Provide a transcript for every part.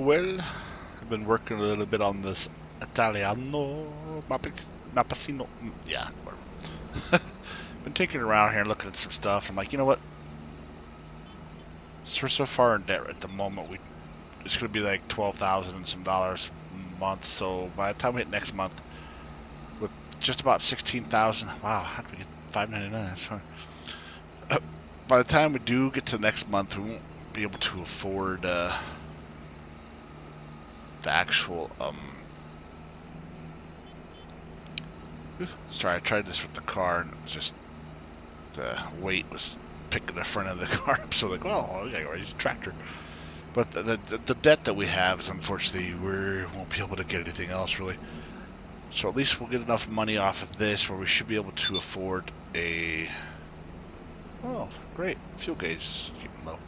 well. I've been working a little bit on this Italiano Mapasino. Yeah, whatever. Been taking it around here and looking at some stuff. I'm like, you know what? So we're so far in debt at the moment. It's gonna be like $12,000 and some dollars a month. So by the time we hit next month, with just about 16,000. Wow, how did we get $599? That's fine. By the time we do get to the next month, we won't be able to afford the actual Sorry, I tried this with the car and it was just the weight was picking the front of the car up. So like, well, we gotta go use a tractor. But the debt that we have is unfortunately we won't be able to get anything else really. So at least we'll get enough money off of this where we should be able to afford a. Oh, great! Fuel gauge is getting low.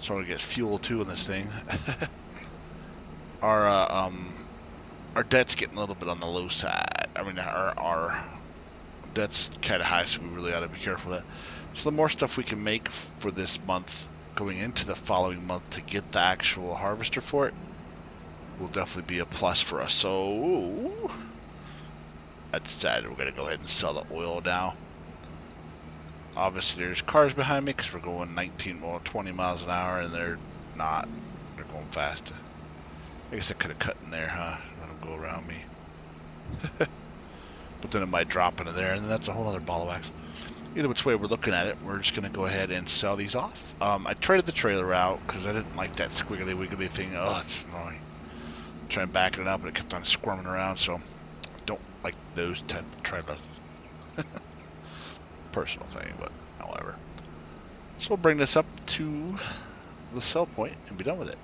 So I'm gonna get fuel too in this thing. Our debt's getting a little bit on the low side. I mean, our debt's kind of high, so we really ought to be careful with that. So the more stuff we can make for this month, going into the following month to get the actual harvester for it, will definitely be a plus for us. So I decided we're going to go ahead and sell the oil now. Obviously, there's cars behind me because we're going 20 miles an hour, and they're not. They're going fast. I guess I could have cut in there, huh? Let them go around me. But then it might drop into there, and then that's a whole other ball of wax. Either which way we're looking at it, we're just going to go ahead and sell these off. I traded the trailer out because I didn't like that squiggly wiggly thing. Oh, it's annoying. Trying backing it up, and it kept on squirming around, so I don't like those type of trailers. Personal thing, but however. So we'll bring this up to the sell point and be done with it.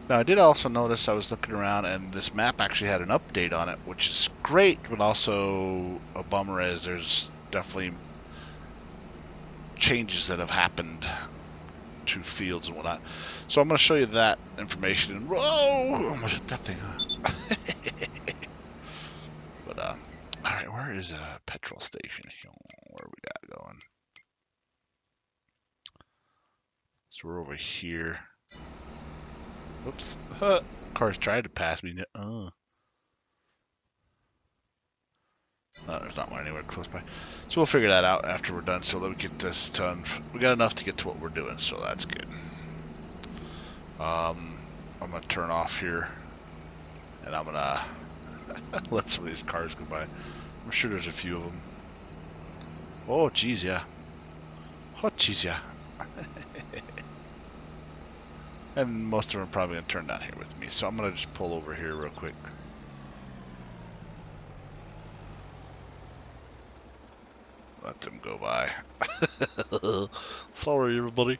Now, I did also notice I was looking around, and this map actually had an update on it, which is great, but also a bummer as there's definitely changes that have happened to fields and whatnot. So I'm going to show you that information. And whoa, almost hit that thing. But all right, where is a petrol station here? Where we got going? So we're over here. Whoops. Cars tried to pass me. There's not one anywhere close by. So we'll figure that out after we're done so that we get this done. We got enough to get to what we're doing, so that's good. I'm going to turn off here, and I'm going to let some of these cars go by. I'm sure there's a few of them. Oh, geez, yeah. Oh, geez, yeah. And most of them are probably going to turn down here with me, so I'm going to just pull over here real quick. Let them go by. Sorry, everybody.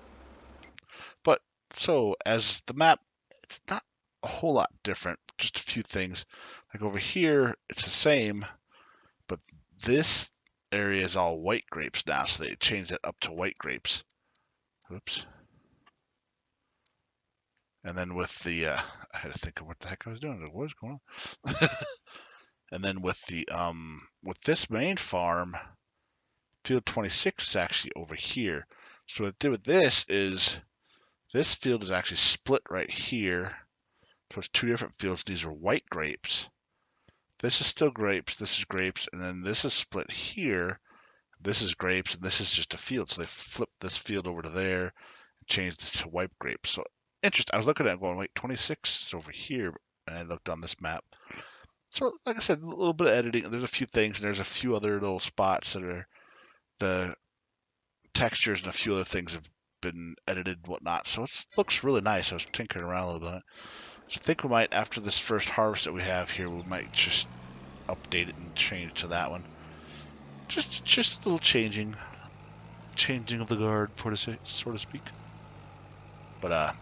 But, so, as the map, it's not a whole lot different, just a few things. Like over here, it's the same, but this area is all white grapes now, so they changed that up to white grapes. Oops. And then with the, I had to think of what the heck I was doing. What was going on? And then with the, with this main farm, field 26 is actually over here. So what I did with this is, this field is actually split right here. So it's two different fields. These are white grapes. This is still grapes, this is grapes, and then this is split here. This is grapes, and this is just a field. So they flipped this field over to there and changed this to white grapes. So interesting. I was looking at it going, wait, 26 is over here, and I looked on this map. So like I said, a little bit of editing. There's a few things, and there's a few other little spots that are the textures and a few other things have been edited and whatnot. So it looks really nice. I was tinkering around a little bit on it. So I think we might, after this first harvest that we have here, we might just update it and change to that one. Just a little changing of the guard, so to speak. But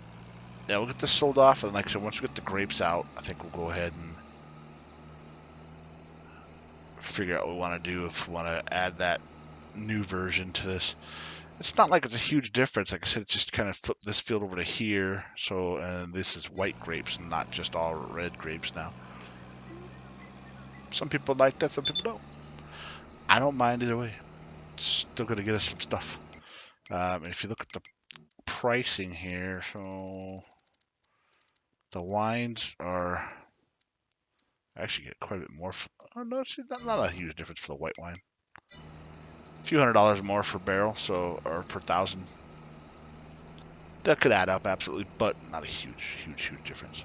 yeah, we'll get this sold off, and like I said, once we get the grapes out, I think we'll go ahead and figure out what we want to do, if we want to add that new version to this. It's not like it's a huge difference. Like I said, it's just kind of flip this field over to here. So, and this is white grapes and not just all red grapes now. Some people like that, some people don't. I don't mind either way. It's still going to get us some stuff. And if you look at the pricing here, so The wines are actually get quite a bit more. Oh no, see, not a huge difference for the white wine. A few $100s more for barrel, so or per thousand. That could add up absolutely, but not a huge difference.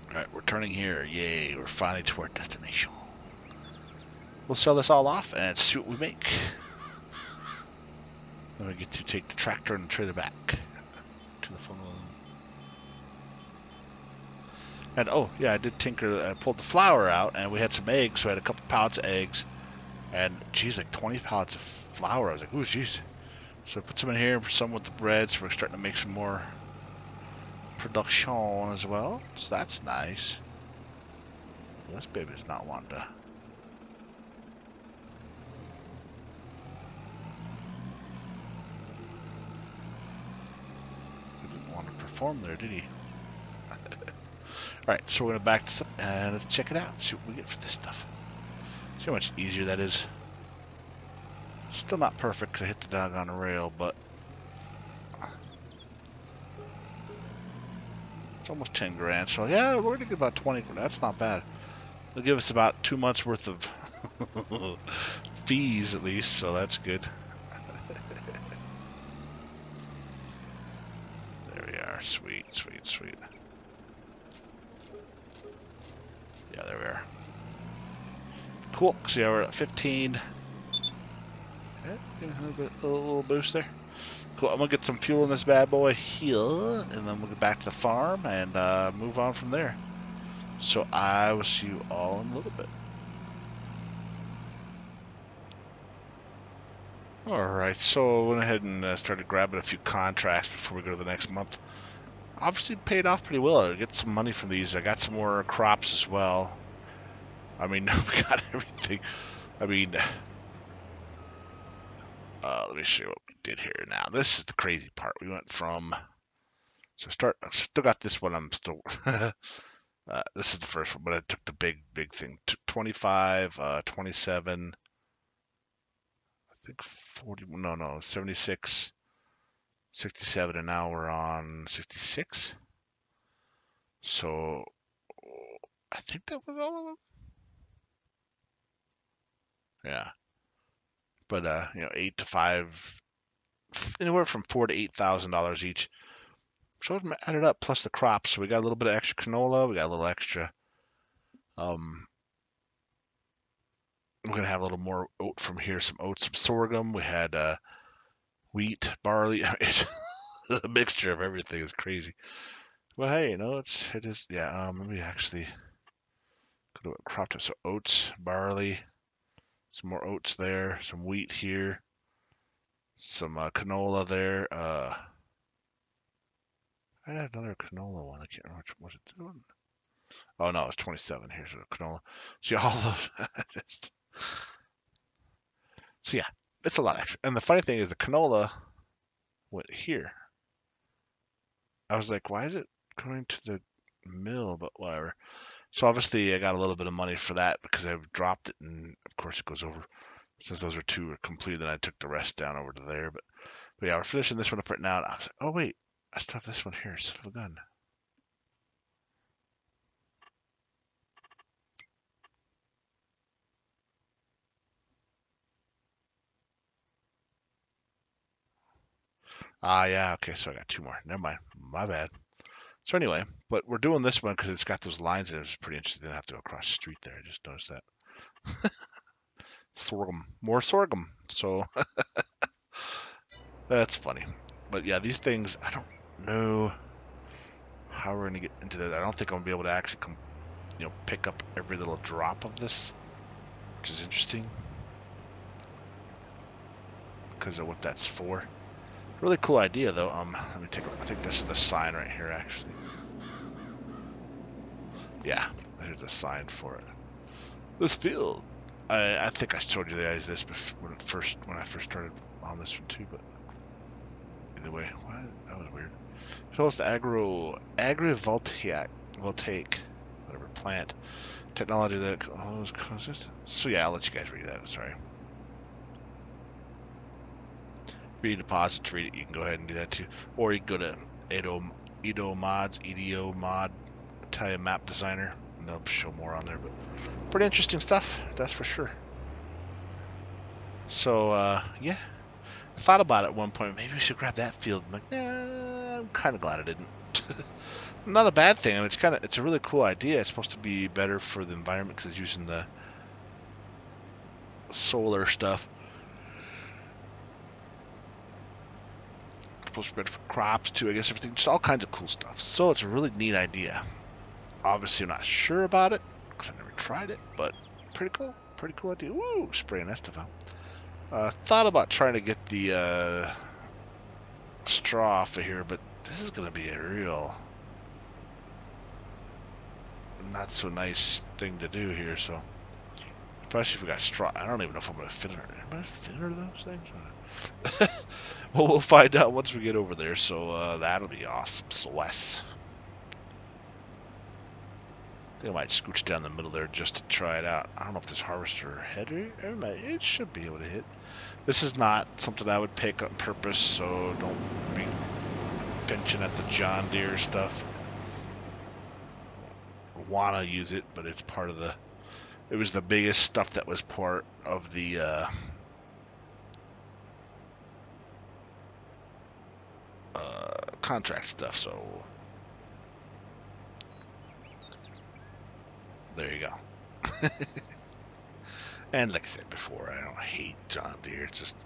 All right, we're turning here. Yay, we're finally to our destination. We'll sell this all off and see what we make. Then we get to take the tractor and the trailer back to the farm. And oh yeah, I did tinker. I pulled the flour out, and we had some eggs. So I had a couple pallets of eggs, and geez, like 20 pallets of flour. I was like, ooh, geez. So I put some in here, some with the bread. So we're starting to make some more production as well. So that's nice. Well, this baby's not wanting to. He didn't want to perform there, did he? Alright, so we're going to back this up and let's check it out. See what we get for this stuff. See how much easier that is. Still not perfect because I hit the doggone rail, but it's almost 10 grand. So yeah, we're going to get about 20 grand. That's not bad. It'll give us about 2 months worth of fees at least, so that's good. There we are. Sweet, sweet, sweet. Yeah, there we are. Cool. So yeah, we're at 15. Okay, a little boost there. Cool. I'm gonna get some fuel in this bad boy here, and then we'll get back to the farm and move on from there. So I will see you all in a little bit. All right. So I went ahead and started grabbing a few contracts before we go to the next month. Obviously paid off pretty well. I get some money from these. I got some more crops as well. I mean, we got everything. I mean, let me show you what we did here. Now, this is the crazy part. We went from, I still got this one. I'm still, this is the first one, but I took the big thing. 25, 27, I think 40, no, 76, 67, and now we're on 66. So, I think that was all of them. Yeah. But, 8 to 5, anywhere from $4,000 to $8,000 each. So it added up plus the crops. So we got a little bit of extra canola. We got a little extra. We're gonna have a little more oat from here. Some oats, some sorghum. We had wheat, barley. A mixture of everything is crazy. Well, hey, it is. Yeah. Let me actually go to a crop type. So oats, barley, some more oats there. Some wheat here. Some canola there. I had another canola one. I can't remember which was it. One? Oh no, it's 27. Here's a canola. See all of just... So yeah, it's a lot extra. And the funny thing is the canola went here. I was like, why is it going to the mill? But whatever. So obviously I got a little bit of money for that because I've dropped it, and of course it goes over. Since those are two completed, then I took the rest down over to there. But yeah, we're finishing this one up right now. And I was like, oh wait, I still have this one here instead of a gun. Ah, yeah, okay, so I got two more. Never mind. My bad. So anyway, but we're doing this one because it's got those lines in it. It's pretty interesting. I have to go across the street there. I just noticed that. Sorghum. More sorghum. So that's funny. But yeah, these things, I don't know how we're going to get into that. I don't think I'm going to be able to actually pick up every little drop of this, which is interesting because of what that's for. Really cool idea, though. Let me take a look. I think this is the sign right here, actually. Yeah, there's a sign for it. This field. I think I showed you guys this when I first started on this one too, but either way, what? That was weird. It was the agrivoltaic, whatever, plant technology that allows consistent. So yeah, I'll let you guys read that. Sorry. If you need to pause it to read it, you can go ahead and do that too, or you can go to EDO mod, Italian map designer. And they'll show more on there, but pretty interesting stuff, that's for sure. So yeah, I thought about it at one point. Maybe we should grab that field. I'm like, I'm kind of glad I didn't. Not a bad thing. I mean, it's a really cool idea. It's supposed to be better for the environment because it's using the solar stuff. It's supposed to be better for crops too. I guess everything, just all kinds of cool stuff. So it's a really neat idea. Obviously, I'm not sure about it because I never tried it, but pretty cool. Pretty cool idea. Woo! Spraying that stuff out. Thought about trying to get the straw off of here, but this is going to be a real not so nice thing to do here. So, especially if we got straw, I don't even know if I'm going to fit under. Am I going to fit under those things? Well, we'll find out once we get over there. So that'll be awesome. So less. I think I might scooch down the middle there just to try it out. I don't know if this harvester header, it should be able to hit. This is not something I would pick on purpose, so don't be pinching at the John Deere stuff. Want to use it, but it's part of the. It was the biggest stuff that was part of the contract stuff. So there you go. And like I said before, I don't hate John Deere. It's just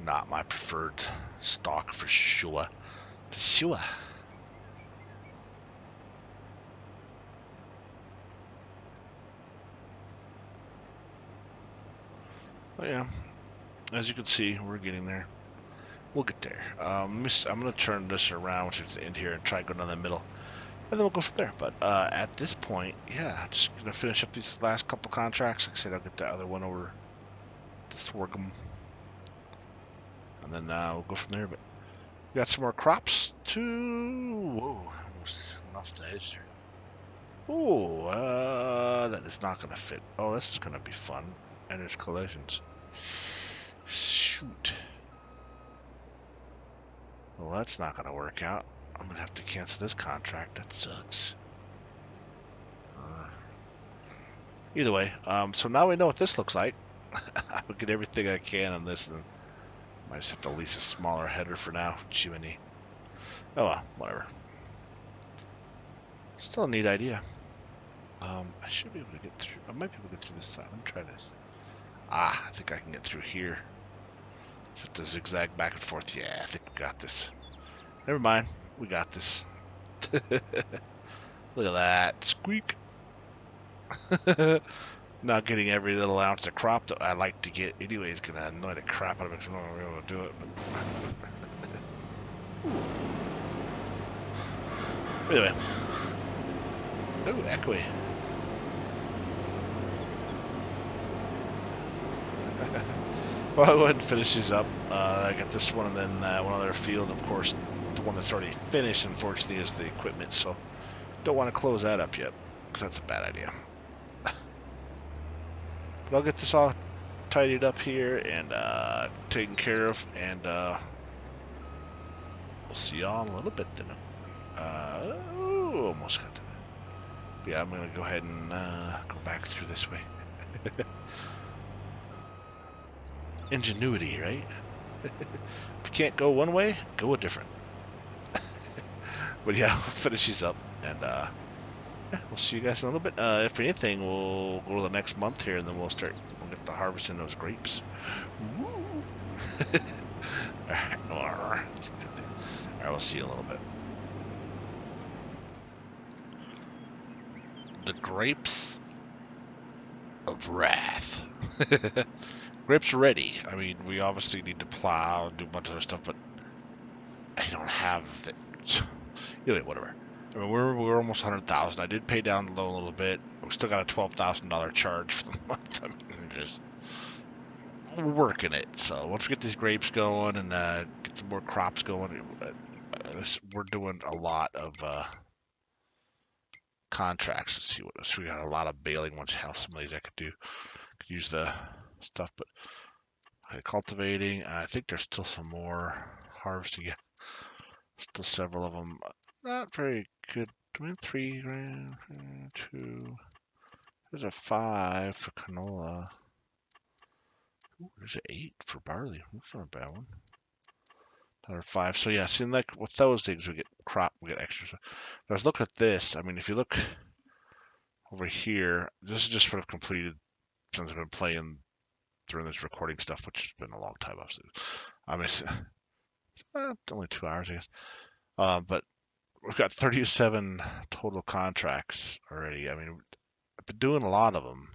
not my preferred stock for sure. For sure. But yeah, as you can see, we're getting there. We'll get there. I'm going to turn this around, which is the end here, and try going down the middle. And then we'll go from there. But at this point, yeah, I'm just going to finish up these last couple contracts. Like I said, I'll get the other one over to Sorghum. And then we'll go from there. But we got some more crops too. Whoa, almost went off the edge there. Oh, that is not going to fit. Oh, this is going to be fun. And there's collisions. Shoot. Well, that's not going to work out. I'm going to have to cancel this contract. That sucks. Either way, so now we know what this looks like. I'll get everything I can on this, and might just have to lease a smaller header for now. Jiminy. Oh well, whatever. Still a neat idea. I should be able to get through. I might be able to get through this side. Let me try this. I think I can get through here. Just have to zigzag back and forth. Yeah, I think we got this. Never mind. We got this. Look at that. Squeak. Not getting every little ounce of crop that I like to get anyway is going to annoy the crap out of me because I'm not going to be able to do it. But anyway. Oh, echoey. Well, I'll go ahead and finish these up. I got this one and then one other field. Of course, the one that's already finished, unfortunately, is the equipment. So don't want to close that up yet because that's a bad idea. But I'll get this all tidied up here and taken care of, and we'll see y'all in a little bit then. Almost got to that. Yeah, I'm going to go ahead and go back through this way. Ingenuity, right? If you can't go one way, go a different. But yeah, we'll finish these up, and yeah, we'll see you guys in a little bit. If anything, we'll go to the next month here, and then we'll get the harvesting those grapes. All right, we'll see you in a little bit. The grapes of wrath. Grapes ready. I mean, we obviously need to plow and do a bunch of other stuff, but I don't have the. Anyway, whatever. I mean, we're almost 100,000. I did pay down the loan a little bit. We still got a $12,000 charge for the month. I mean, just working it. So once we get these grapes going and get some more crops going, we're doing a lot of contracts. Let's see what else. We got a lot of baling. Once how some of these I could do. Could use the stuff, but cultivating. I think there's still some more harvesting. Yeah, still several of them. Not very good. 3 grand, 2. There's a 5 for canola. Ooh, there's an 8 for barley. That's not a bad one. Another 5. So yeah, see, like with those things, we get crop, we get extra. So I was looking at this. I mean, if you look over here, this is just sort of completed since I've been playing during this recording stuff, which has been a long time, obviously. I mean, it's only 2 hours, I guess. But we've got 37 total contracts already. I mean, I've been doing a lot of them.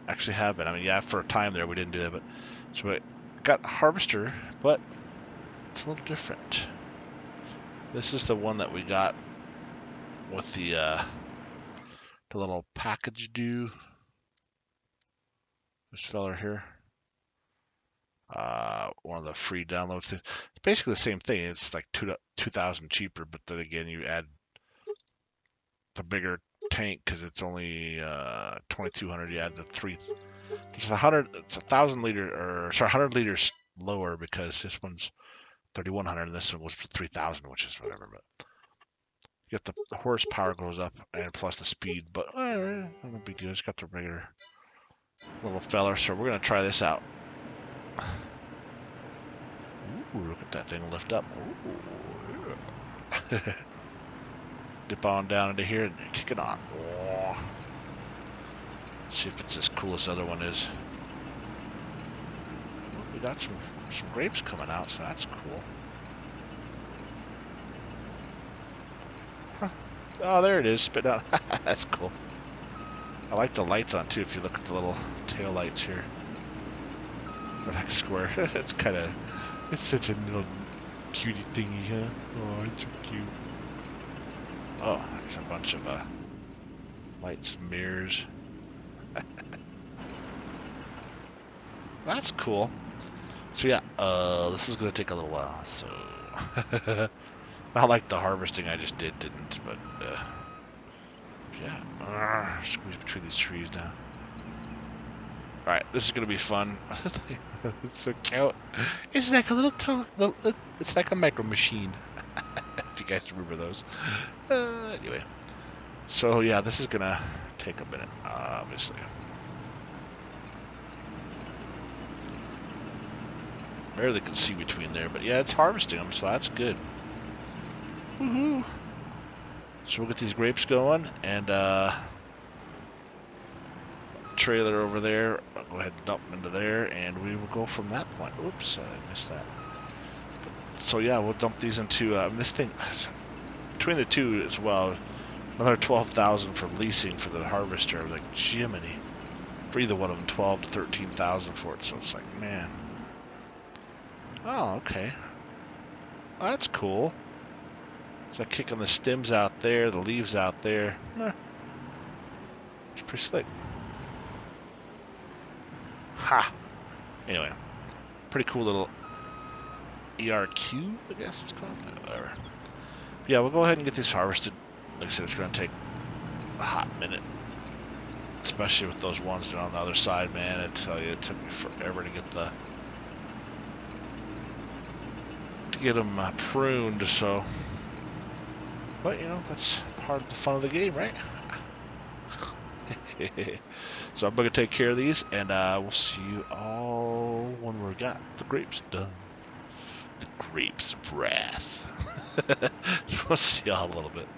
Actually have been. I mean, yeah, for a time there we didn't do that, but so we got Harvester, but it's a little different. This is the one that we got with the little package do. This fella here. One of the free downloads. It's basically the same thing. It's like 2,000 cheaper, but then again, you add the bigger tank because it's only 2,200. You add the 3. It's 100. It's 1,000 liter, or sorry, 100 liters lower because this one's 3,100 and this one was 3,000, which is whatever. But you get the horsepower goes up and plus the speed. But no big deal. It's got the regular little feller. So we're gonna try this out. Ooh, look at that thing lift up. Ooh, yeah. Dip on down into here and kick it on. Oh. See if it's as cool as the other one is. Oh, we got some grapes coming out, so that's cool. Huh. Oh, there it is, spit out. That's cool. I like the lights on too. If you look at the little tail lights here, they're like a square. It's such a little cutie thingy, huh? Oh, it's so cute. Oh, there's a bunch of lights and mirrors. That's cool. So yeah, this is gonna take a little while. So not like the harvesting I just didn't, but yeah, squeeze between these trees now. All right, this is gonna be fun. It's so cute. It's like a little, it's like a micro machine. If you guys remember those. Anyway, so yeah, this is gonna take a minute, obviously. Barely can see between there, but yeah, it's harvesting them, so that's good. Woohoo! So we'll get these grapes going, and trailer over there. I'll go ahead and dump them into there, and we will go from that point. Oops, I missed that. So yeah, we'll dump these into this thing. Between the two as well, another 12,000 for leasing for the harvester. Like Jiminy, for either one of them, 12 to 13,000 for it. So it's like, man. Oh, okay. Oh, that's cool. It's like kicking the stems out there, the leaves out there. It's pretty slick. Ha! Anyway, pretty cool little ERQ, I guess it's called. Whatever. But yeah, we'll go ahead and get these harvested. Like I said, it's going to take a hot minute. Especially with those ones that are on the other side, man. I tell you, it took me forever to get them pruned, so. But, you know, that's part of the fun of the game, right? So I'm going to take care of these, and we'll see you all when we got the grapes done. The grapes of wrath. We'll see y'all in a little bit.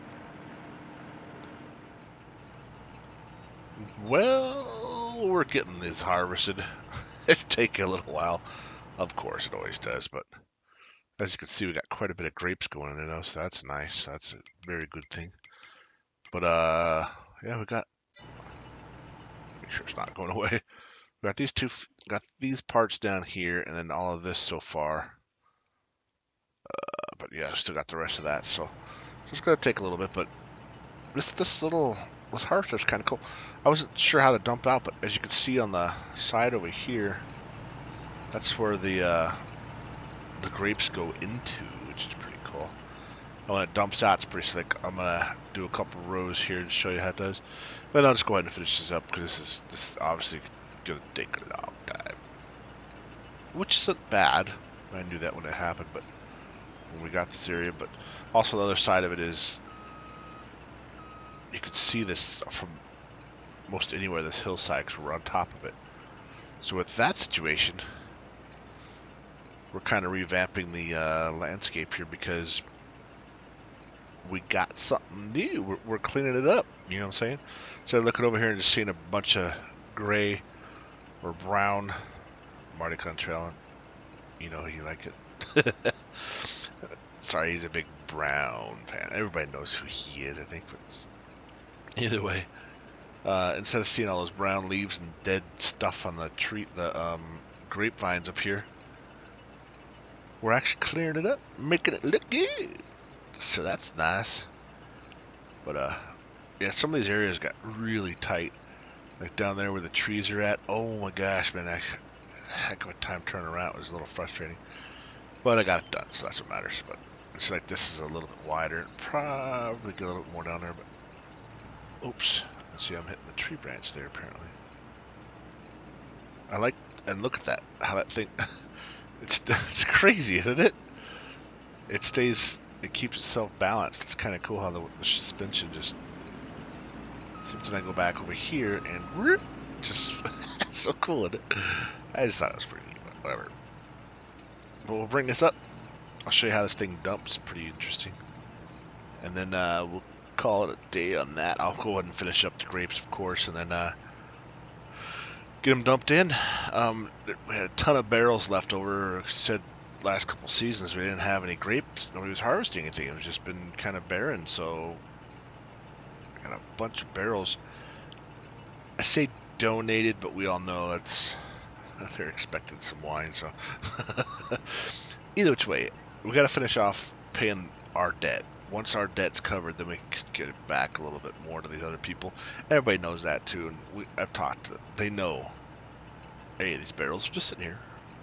Well, we're getting this harvested. It's taking a little while. Of course, it always does, but as you can see, we got quite a bit of grapes going in now, so that's nice. That's a very good thing. But yeah, we got. Make sure it's not going away. We got got these parts down here, and then all of this so far. But yeah, still got the rest of that, so it's gonna take a little bit. But this harvester is kind of cool. I wasn't sure how to dump out, but as you can see on the side over here, that's where the grapes go into, which is pretty cool. And when it dumps out, it's pretty slick. I'm gonna do a couple rows here to show you how it does. Then I'll just go ahead and finish this up because this is obviously gonna take a long time, which isn't bad. I knew that when it happened, but when we got this area, but also the other side of it is you could see this from most anywhere, this hillside, because we're on top of it. So with that situation, we're kind of revamping the landscape here because we got something new. We're cleaning it up, you know what I'm saying? Instead of looking over here and just seeing a bunch of gray or brown Marty Contrail, you know you like it. Sorry, he's a big Brown fan. Everybody knows who he is, I think. But either way, instead of seeing all those brown leaves and dead stuff on the tree, the grapevines up here, we're actually clearing it up, making it look good. So that's nice. But yeah, some of these areas got really tight. Like down there where the trees are at. Oh my gosh, man, heck of a time turning around. It was a little frustrating. But I got it done, so that's what matters. But it's like this is a little bit wider. Probably get a little bit more down there, but oops. Let's see, I'm hitting the tree branch there apparently. I like, and look at that, how that thing, it's crazy, isn't it? It stays, it keeps itself balanced. It's kind of cool how the suspension just, sometimes I go back over here and whoop, just, it's so cool, isn't it? I just thought it was pretty neat, but whatever. But we'll bring this up. I'll show you how this thing dumps. Pretty interesting. And then we'll call it a day on that. I'll go ahead and finish up the grapes, of course, and then get them dumped in. We had a ton of barrels left over. Like I said, last couple seasons we didn't have any grapes. Nobody was harvesting anything. It was just been kind of barren. So we got a bunch of barrels. I say donated, but we all know that they're expecting some wine. So either which way, we got to finish off paying our debt. Once our debt's covered, then we can get it back a little bit more to these other people. Everybody knows that too, and I've talked to them. They know, hey, these barrels are just sitting here.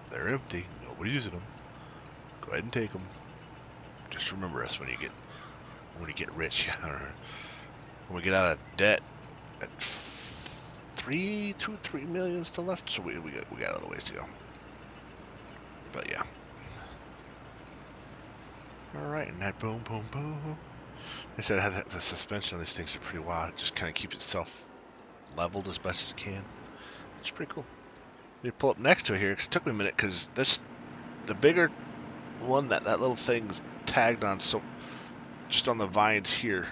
They're empty. Nobody's using them. Go ahead and take them. Just remember us when you get rich. When we get out of debt at 3 million still left, so we got a little ways to go. But yeah. Alright, and that boom, boom, boom. I said the suspension on these things are pretty wild. It just kind of keeps itself leveled as best as it can. It's pretty cool. You pull up next to it here, because it took me a minute, because the bigger one, that little thing's tagged on, so just on the vines here,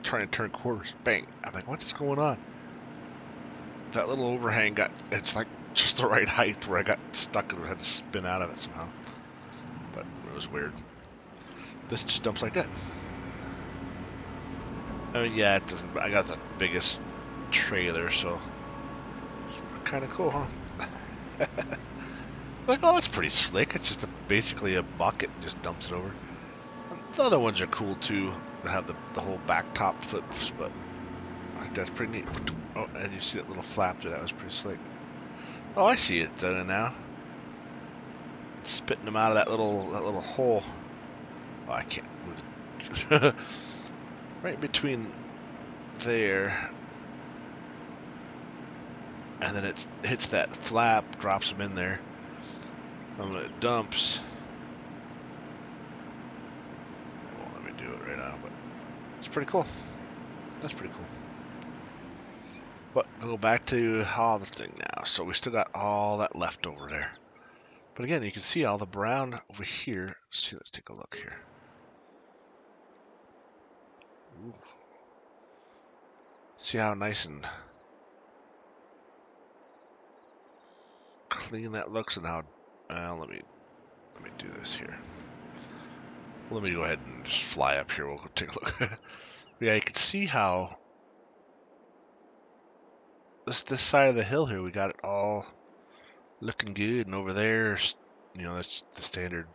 trying to turn quarters. Bang. I'm like, what's going on? That little overhang it's like just the right height where I got stuck and had to spin out of it somehow. But it was weird. This just dumps like that. I mean, yeah, it doesn't. I got the biggest trailer, so it's kind of cool, huh? Like, oh, that's pretty slick. It's just basically a bucket, and just dumps it over. The other ones are cool too. That have the whole back top flips, but I think that's pretty neat. Oh, and you see that little flap there? That was pretty slick. Oh, I see it now. It's spitting them out of that little hole. Oh, I can't move it. Right between there, and then it hits that flap, drops them in there, and when it dumps, it won't let me do it right now, but it's pretty cool. That's pretty cool. But I'll go back to harvesting now. So we still got all that left over there. But again, you can see all the brown over here. See, let's take a look here. Ooh. See how nice and clean that looks, and how let me do this here. Let me go ahead and just fly up here. We'll go take a look. Yeah, you can see how this side of the hill here, we got it all looking good, and over there, you know, that's the standard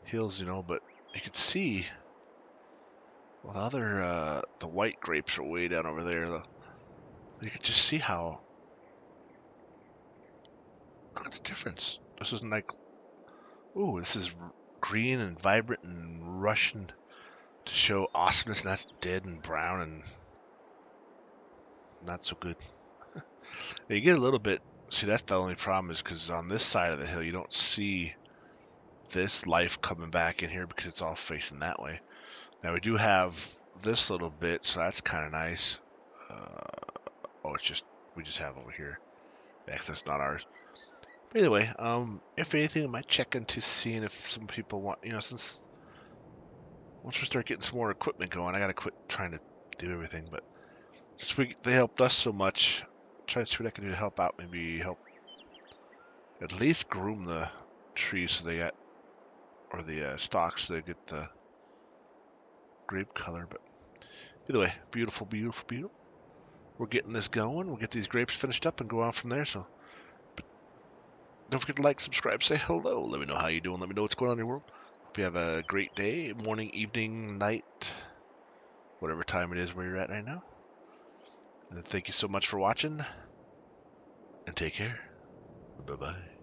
hills, you know, but you can see, well, the white grapes are way down over there. You can just see how, look at the difference. This isn't like, ooh, this is green and vibrant and Russian to show awesomeness, and that's dead and brown and not so good. You get a little bit, see, that's the only problem, is because on this side of the hill, you don't see this life coming back in here because it's all facing that way. Now we do have this little bit, so that's kind of nice. Oh, we just have over here. Yeah, that's not ours. But either way, if anything, I might check into seeing if some people want, since once we start getting some more equipment going, I gotta quit trying to do everything. But since they helped us so much, try to see what I can do to help out. Maybe help at least groom the trees so they get, or the stalks so they get the grape color. But either way, beautiful, beautiful, beautiful. We're getting this going. We'll get these grapes finished up and go on from there. So don't forget to like, subscribe, say hello. Let me know how you're doing. Let me know what's going on in your world. Hope you have a great day, morning, evening, night, whatever time it is where you're at right now. And thank you so much for watching, and take care. Bye-bye.